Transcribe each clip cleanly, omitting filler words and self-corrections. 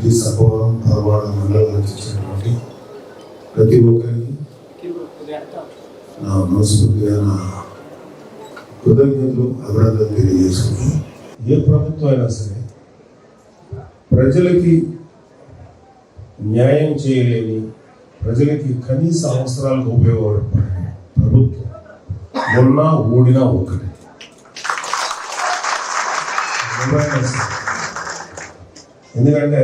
ఈ సభవరం ధారవాడ మండలానికి ఇచ్చినటువంటి ప్రతి ఒక్కరికి నా మనస్ఫూర్తిగా నా కృతజ్ఞతలు అభినందనలు తెలియజేసుకుంటూ, ఏ ప్రభుత్వం అయినా సరే ప్రజలకి న్యాయం చేయలేని, ప్రజలకి కనీస అవసరాలకు ఉపయోగపడే ప్రభుత్వం మొన్న ఓడినా ఒక్కటి. ఎందుకంటే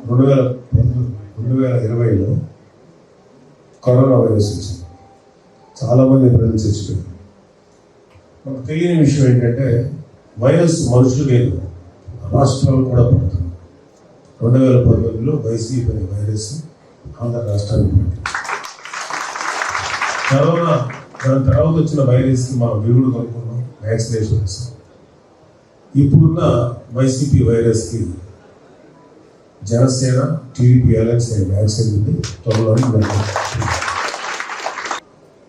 2020లో కరోనా వైరస్ వచ్చింది, చాలామంది ప్రజలు చచ్చిపోయారు. మనకు తెలియని విషయం ఏంటంటే వైరస్ మనుషులు లేదు, రాష్ట్రాలు కూడా పడుతుంది. 2019లో వైసీపీ అనే వైరస్ ఆంధ్ర రాష్ట్రానికి పడుతుంది. కరోనా దాని తర్వాత వచ్చిన వైరస్కి మనం విరుగుడు కనుక్కున్నాం, వ్యాక్సినేషన్ ఇస్తాం. ఇప్పుడున్న వైసీపీ వైరస్కి జనసేన టీడీపీ అలయన్స్ వ్యాక్సిన్ ఉంది. త్వరలో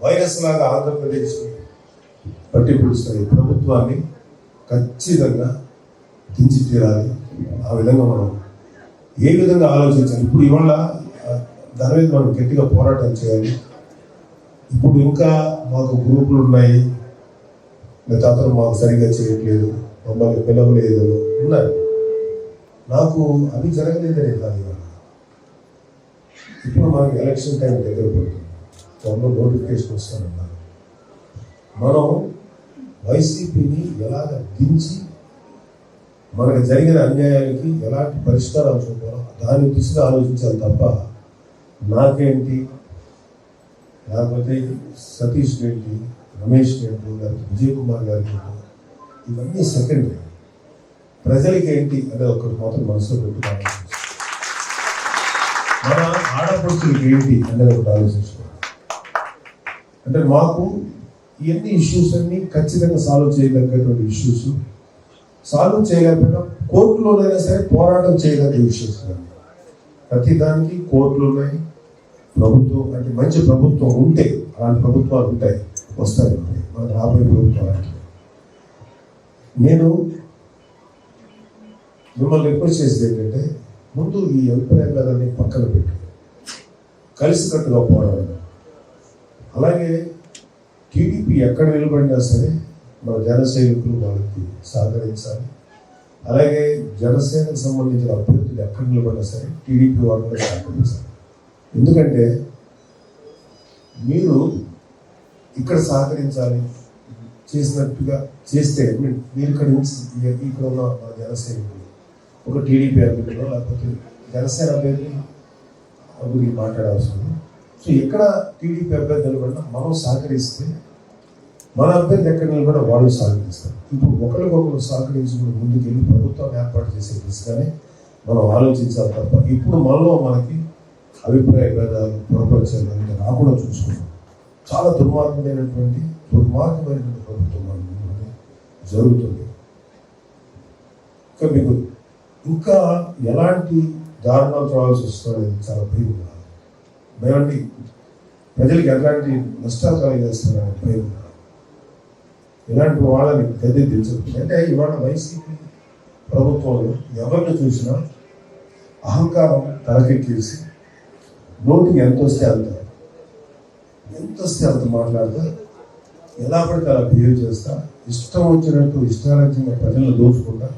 వైరస్ లాగా ఆంధ్రప్రదేశ్ని పట్టి పిలుస్తున్న ఈ ప్రభుత్వాన్ని ఖచ్చితంగా దించి తీరాలి. ఆ విధంగా మనం ఏ విధంగా ఆలోచించాలి? ఇప్పుడు ఇవాళ దాని మీద మనం గట్టిగా పోరాటం చేయాలి. ఇప్పుడు ఇంకా మాకు గ్రూపులు ఉన్నాయి, అతను మాకు సరిగ్గా చేయట్లేదు, మమ్మల్ని పిలవలేదు ఉన్నాయి. నాకు అవి జరగలేదనే కాదు. ఇవాళ ఇప్పుడు మనకి ఎలక్షన్ టైం దగ్గర పడుతుంది, త్వరలో నోటిఫికేషన్ వస్తానన్నారు. మనం వైసీపీని ఎలాగ దించి మనకు జరిగిన అన్యాయానికి ఎలాంటి పరిష్కారాలు చూపాలో దాని దిశగా ఆలోచించాలి తప్ప నాకేంటి, లేకపోతే సతీష్ ఏంటి, రమేష్ ఏంటి, లేకపోతే విజయ్ కుమార్ గారికి ఇవన్నీ సెకండరీ. ప్రజలకి ఏంటి అనేది ఒకటి మాత్రం మనసులో పెట్టుకోవాలి. మన ఆడపడుచులకి ఏంటి అనేది ఒకటి ఆలోచించుకోవాలి. అంటే మాకు ఇవన్నీ ఇష్యూస్ అన్ని ఖచ్చితంగా సాల్వ్ చేయగలిగేటువంటి ఇష్యూస్, సాల్వ్ చేయలేకపోయినా కోర్టులోనైనా సరే పోరాటం చేయగలిగే ఇష్యూస్. ప్రతి దానికి కోర్టులు ఉన్నాయి. ప్రభుత్వం అంటే మంచి ప్రభుత్వం ఉంటే, అలాంటి ప్రభుత్వాలు ఉంటాయి, వస్తాయి. మన రాబోయే ప్రభుత్వాలు నేను మిమ్మల్ని రిక్వెస్ట్ చేసేది ఏంటంటే, ముందు ఈ అభిప్రాయాలన్నీ పక్కన పెట్టి కలిసికట్టుగా పోరాడాలి. అలాగే టీడీపీ ఎక్కడ నిలబడినా సరే మన జన సైనికులు వాళ్ళకి సహకరించాలి. అలాగే జనసేనకు సంబంధించిన అభ్యర్థులు ఎక్కడ నిలబడినా సరే టీడీపీ వాళ్ళు కూడా సహకరించాలి. ఎందుకంటే మీరు ఇక్కడ సహకరించాలి, చేసినట్టుగా చేస్తే మీరు ఇక్కడ నుంచి ఇక్కడ ఉన్న మన జనసైనికులు ఒక టీడీపీ అభ్యర్థులు లేకపోతే జనసేన అభ్యర్థి గురించి మాట్లాడాల్సింది. సో ఎక్కడ టీడీపీ అభ్యర్థి నిలబడినా మనం సహకరిస్తే మన అభ్యర్థి ఎక్కడ నిలబడినా వాళ్ళు సహకరిస్తారు. ఇప్పుడు ఒకరికొకరు సహకరించుకుని ముందుకెళ్ళి ప్రభుత్వాన్ని ఏర్పాటు చేసే దిశగానే మనం ఆలోచించాలి తప్ప ఇప్పుడు మనలో మనకి అభిప్రాయ భేదాలు, పొరపరిచయాలు అనేది రాకుండా చూసుకున్నాం. చాలా దుర్మార్గమైనటువంటి ప్రభుత్వం జరుగుతుంది. ఇంకా మీకు ఇంకా ఎలాంటి దారుణాలు చూడాల్సి వస్తుందనేది చాలా భయం ఉన్నారు. మేమండి ప్రజలకు ఎలాంటి నష్టాలు కలిగేస్తున్నారని భయం ఉన్నారు. ఇలాంటి వాళ్ళని గద్దె దించదు. అంటే ఇవాళ వైసీపీ ప్రభుత్వంలో ఎవరిని చూసినా అహంకారం తలకెక్కేసి నోటికి ఎంత వస్తే అంత మాట్లాడతా, ఎలా పడితే అలా బిహేవ్ చేస్తా, ఇష్టం వచ్చినట్టు ఇష్టారాజ్యంగా ప్రజలను దోచుకుంటా.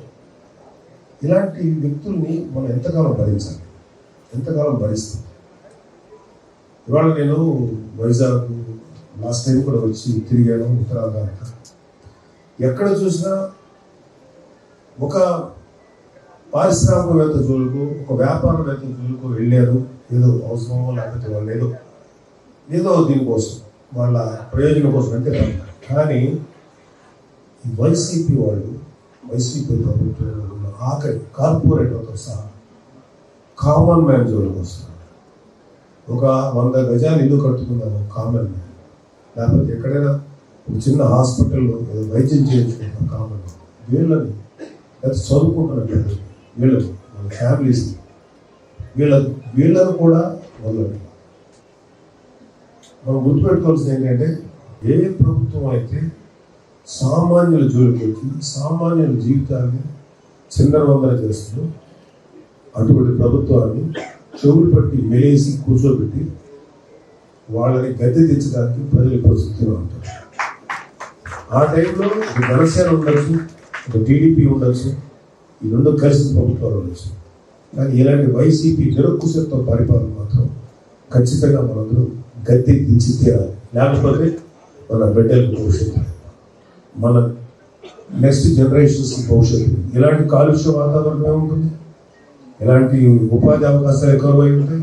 ఇలాంటి వ్యక్తుల్ని మనం ఎంతకాలం భరిస్తాం? ఇవాళ నేను వైజాగ్ లాస్ట్ టైం కూడా వచ్చి తిరిగాను. ఉత్తరాంధ్ర ఎక్కడ చూసినా ఒక పారిశ్రామికవేత్త జోలుకు, ఒక వ్యాపారవేత్త జోలుకు వెళ్ళారు. ఏదో అవసరమో లేకపోతే వాళ్ళు ఏదో దీనికోసం వాళ్ళ ప్రయోజనం కోసం అంటే. కానీ ఈ వైసీపీ ప్రభుత్వం ఆఖరి కార్పొరేటర్తో సహా కామన్ మ్యాన్ జోలికి వస్తున్నారు. ఒక 100 గజాలు ఇల్లు కట్టుకున్నారు కామన్ మ్యాన్, లేకపోతే ఎక్కడైనా ఒక చిన్న హాస్పిటల్లో ఏదో వైద్యం చేయించుకుంటున్న కామన్ మ్యాన్, వీళ్ళని లేదా చదువుకుంటున్న వీళ్ళని వాళ్ళ ఫ్యామిలీస్ని వీళ్ళను కూడా వదలండి. మనం గుర్తుపెట్టుకోవాల్సింది ఏంటంటే, ఏ ప్రభుత్వం అయితే సామాన్యుల జోలికి వచ్చి సామాన్యుల జీవితాన్ని చిందరవందర చేస్తుందో అటువంటి ప్రభుత్వాన్ని చెవులు పట్టి మెలేసి కూర్చోబెట్టి వాళ్ళని గద్దె తెచ్చడానికి ప్రజలు పరిస్థితిలో ఉంటారు. ఆ టైంలో ఒక జనసేన ఉండొచ్చు, ఒక టీడీపీ ఉండొచ్చు, ఈ రెండు కలిసి ప్రభుత్వాలు ఉండొచ్చు. కానీ ఇలాంటి వైసీపీ నిరంకుశత్వ పరిపాలన మాత్రం ఖచ్చితంగా మనందరూ గద్దె దించి తీరాలి. లేకపోతే మన బిడ్డలకు భవిష్యత్తు, మన నెక్స్ట్ జనరేషన్స్ భవిష్యత్తు. ఇలాంటి కాలుష్య వాతావరణం ఏముంటుంది, ఇలాంటి ఉపాధి అవకాశాలు ఎక్కువై ఉంటాయి.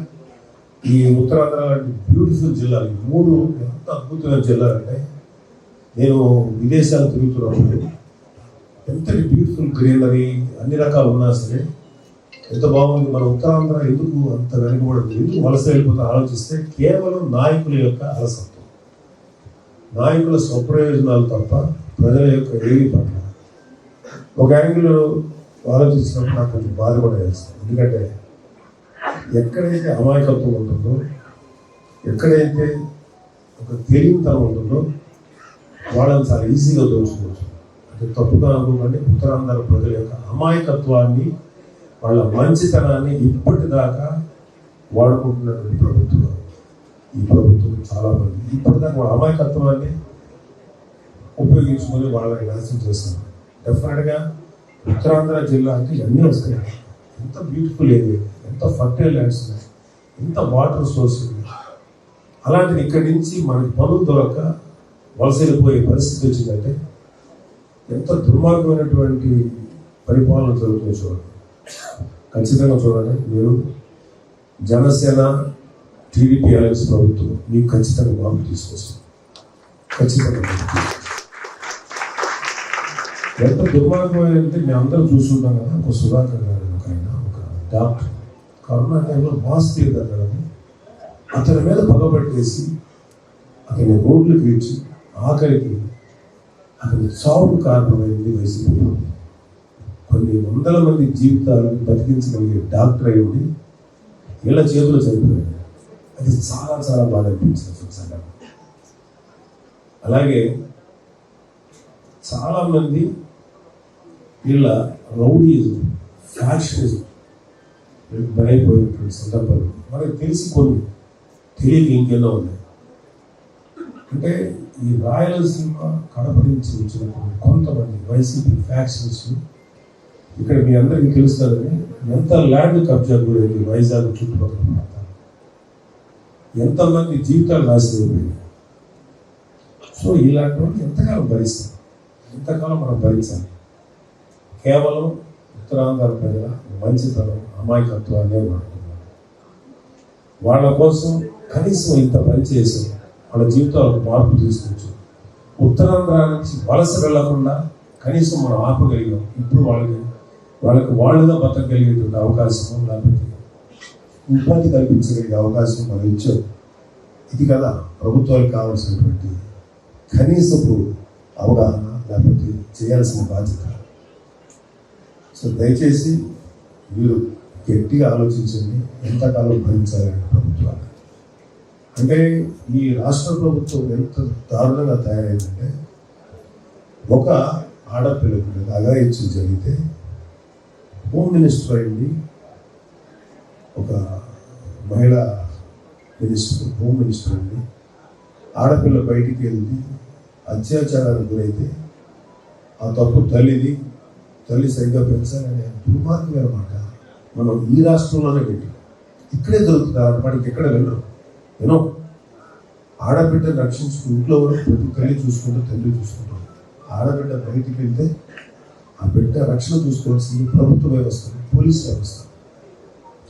ఈ ఉత్తరాంధ్ర లాంటి బ్యూటిఫుల్ జిల్లాలు, 3 ఎంత అద్భుతమైన జిల్లాలు అంటే, నేను విదేశాలు తిరుగుతున్నప్పుడు ఎంతటి బ్యూటిఫుల్ గ్రీనరీ అన్ని రకాలు ఉన్నా సరే ఎంత బాగుంది. మన ఉత్తరాంధ్ర ఎందుకు అంత వెనుకబడింది, ఎందుకు వలస వెళ్ళిపోతే ఆలోచిస్తే కేవలం నాయకుల యొక్క అలసత్వం, నాయకుల స్వప్రయోజనాలు తప్ప ప్రజల యొక్క ఏవి పట్ల. ఒక యాంగిల్లో ఆలోచించినప్పుడు నాకు కొంచెం బాధ కూడా వేస్తుంది. ఎందుకంటే ఎక్కడైతే అమాయకత్వం ఉంటుందో, ఎక్కడైతే ఒక తెలివితనం ఉంటుందో వాళ్ళని చాలా ఈజీగా దోచుకోవచ్చు. అంటే తప్పుగా అనుకోకండి, ఉత్తరాంధ్ర ప్రజల యొక్క అమాయకత్వాన్ని, వాళ్ళ మంచితనాన్ని ఇప్పటిదాకా వాడుకుంటున్నటువంటి ప్రభుత్వం ఈ ప్రభుత్వం. చాలామంది ఇప్పటిదాకా వాళ్ళ అమాయకత్వాన్ని ఉపయోగించుకొని వాళ్ళని నాశనం చేస్తున్నారు. డెఫినెట్గా ఉత్తరాంధ్ర జిల్లా అంటే ఇవన్నీ వస్తాయి. ఎంత బ్యూటిఫుల్ ఏరియా, ఎంత ఫర్టైల్ ల్యాండ్స్ ఉన్నాయి, ఎంత వాటర్ సోర్స్ ఉంది. అలాంటిది ఇక్కడి నుంచి మనకి పనులు దొరక్క వలస వెళ్ళిపోయే పరిస్థితి వచ్చిందంటే ఎంత దుర్మార్గమైనటువంటి పరిపాలన జరుగుతుంది చూడండి. ఖచ్చితంగా చూడండి, మీరు జనసేన టీడీపీ అలయన్స్ ప్రభుత్వం మీకు ఖచ్చితంగా మార్పు తీసుకొస్తుంది. ఖచ్చితంగా ఎంత దుర్మార్గమైనంటే మేము అందరం చూస్తుంటాం కదా. ఒక సుధాకర్ గారు, ఒక ఆయన, ఒక డాక్టర్ కరోనా టైంలో మాస్క్ తీయగలరని అతని మీద పగబట్టేసి అతని రోడ్లకు ఇచ్చి ఆఖరికి అతని చావుకు కారణమైంది వైసీపీ. కొన్ని వందల మంది జీవితాలను బతికించగలిగే డాక్టర్ అయి ఉండి వీళ్ళ చేతులు చనిపోయాడు. అది చాలా చాలా బాధ అనిపించింది. అలాగే చాలామంది వీళ్ళ రౌడీజం, ఫ్యాక్షనిజం బలైపోయినటువంటి సందర్భాలు మనకు తెలిసి, కొన్ని తెలియక ఇంకెన్నో ఉన్నాయి. అంటే ఈ రాయలసీమ కడప నుంచి వచ్చినటువంటి కొంతమంది వైసీపీ ఫ్యాక్షన్స్ ఇక్కడ మీ అందరికీ తెలుస్తుందని ఎంత ల్యాండ్ కబ్జా గురైంది వైజాగ్ చుట్టుపక్కల ప్రాంతాలు, ఎంతమంది జీవితాలు నాశనమైపోయాయి. సో ఇలాంటి వాళ్ళు ఎంతకాలం భరిస్తాం, ఎంతకాలం మనం భరించాలి. కేవలం ఉత్తరాంధ్ర ప్రజల మంచితనం, అమాయకత్వాన్ని వాడుతున్నారు. వాళ్ళ కోసం కనీసం ఇంత పనిచేసి వాళ్ళ జీవితాలకు మార్పు తీసుకొచ్చు. ఉత్తరాంధ్ర నుంచి వలస వెళ్లకుండా కనీసం మనం ఆపగలిగాం. ఇప్పుడు వాళ్ళకి వాళ్ళుగా బతకగలిగేటువంటి అవకాశం, లేకపోతే ఉపాధి కల్పించగలిగే అవకాశం మనం ఇచ్చాం. ఇది కదా ప్రభుత్వాలకు కావాల్సినటువంటి కనీసపు అవగాహన, లేకపోతే చేయాల్సిన బాధ్యత. సో దయచేసి మీరు గట్టిగా ఆలోచించండి, ఎంతకాలం భరించాలని ప్రభుత్వాలు. అంటే ఈ రాష్ట్ర ప్రభుత్వం ఎంత దారుణంగా తయారైందంటే, ఒక ఆడపిల్లకు అఘాయిత్యం జరిగితే హోమ్ మినిస్టర్ అయింది, ఒక మహిళా మినిస్టర్, హోమ్ మినిస్టర్ అయింది, ఆడపిల్ల బయటికి వెళ్ళి అత్యాచారానికి గురైతే ఆ తప్పు తల్లిది, తల్లి సరిగ్గా పెంచాలనే దుర్మార్గమైన మాట మనం ఈ రాష్ట్రంలోనే పెట్టి ఇక్కడే దొరుకుతుంది. వాడికి ఎక్కడ వెళ్ళరు. యూనో ఆడబిడ్డను రక్షించుకు ఇంట్లో ప్రతి తల్లి చూసుకుంటూ, తండ్రి చూసుకుంటాం. ఆడబిడ్డ బయటికి వెళ్తే ఆ బిడ్డ రక్షణ చూసుకోవాల్సింది ప్రభుత్వ వ్యవస్థ, పోలీస్ వ్యవస్థ.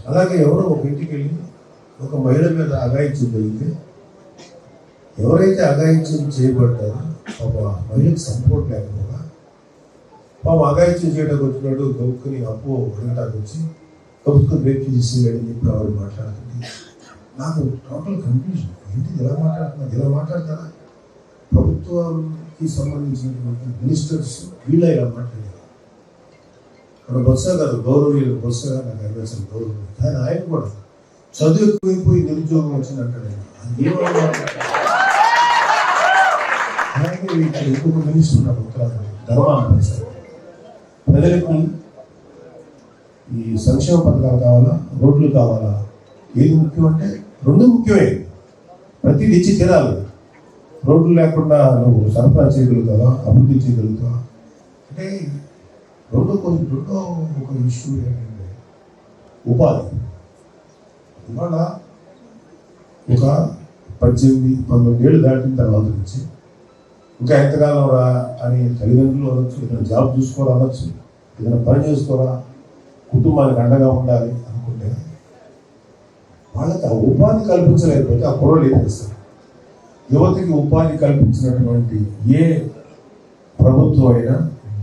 అలాగే ఎవరో ఒక ఇంటికి వెళ్ళి ఒక మహిళ మీద అఘాయిత్యం జరిగితే ఎవరైతే అఘాయిత్యం చేయబడ్డారో పాప మహిళకు సపోర్ట్ లేకపోగా పాప అఘాయిత్యం చేయడానికి వచ్చినాడు గౌక్కుని అప్పు అడగడానికి వచ్చి గౌక్కుని రేపు చేసేయాడని చెప్పి ఆవిడ మాట్లాడుతుంది. నాకు టోటల్ కన్ఫ్యూజన్. ఏంటి ఇలా మాట్లాడుతున్నారు, ఇలా మాట్లాడతారా? ప్రభుత్వానికి సంబంధించినటువంటి మినిస్టర్స్ వీళ్ళ ఇలా మాట్లాడారు. మన బొత్స గారు, గౌరవీయులు బొత్స గారు నాకు అనిపించిన గౌరవం. కానీ ఆయన కూడా చదువు ఎక్కువైపోయి నిరుద్యోగం వచ్చిందంటాడు. అది అలాగే ఇక్కడ ఇంకొక మినిస్టర్ ఉన్నారు ఉత్తరాంధ్ర, ధర్మాన ప్రజలకు ఈ సంక్షేమ పథకాలు కావాలా, రోడ్లు కావాలా? ఏది ముఖ్యం అంటే రెండు ముఖ్యమే. ప్రతిదీ ఇచ్చి తీరాలి. రోడ్లు లేకుండా నువ్వు సరఫరా చేయగలుగుతావా, అభివృద్ధి చేయగలుగుతావా అంటే రెండో ఒక ఇష్యూ ఏంటంటే ఉపాధి. ఇవాళ ఒక 18-19 ఏళ్ళు దాటిన తర్వాత నుంచి ఇంకా ఎంతకాలం రా అని తల్లిదండ్రులు అనొచ్చు, ఏదైనా జాబ్ చూసుకోరా అనొచ్చు, ఏదైనా పని చేసుకోరా, కుటుంబానికి అండగా ఉండాలి అనుకుంటే వాళ్ళకి ఆ ఉపాధి కల్పించలేకపోతే ఆ పొరలు ఏం చేస్తారు? యువతకి ఉపాధి కల్పించినటువంటి ఏ ప్రభుత్వం అయినా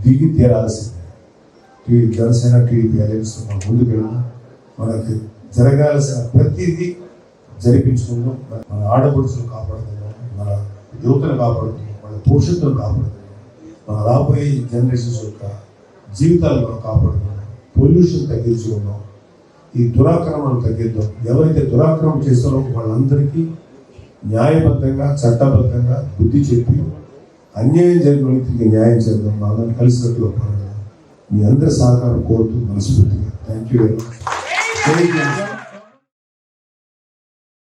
దిగి తీరాల్సిందే. జనసేన టీడీపీ అలయన్స్ ముందుకు వెళ్ళినా మనకి జరగాల్సిన ప్రతిదీ జరిపించుకుందాం. మన ఆడపడుచులు కాపాడుతున్నాం, మన యువతను కాపాడుతున్నాం, మన భవిష్యత్తును కాపాడుతున్నాం, మన రాబోయే జనరేషన్స్ యొక్క జీవితాలు మనం కాపాడుతున్నాం. పొల్యూషన్ తగ్గించుకున్నాం, ఈ దురాక్రమణను తగ్గిద్దాం. ఎవరైతే దురాక్రమణ చేస్తారో వాళ్ళందరికీ న్యాయబద్ధంగా చట్టబద్ధంగా బుద్ధి చెప్పి అన్యాయం జరిగిన వ్యక్తికి న్యాయం చేద్దాం. అందరం కలిసినట్టుగా పోరాడదాం. మీ అందరి సహకారం కోరుతూ మనస్ఫూర్తిగా థ్యాంక్ యూ వెరీ మచ్.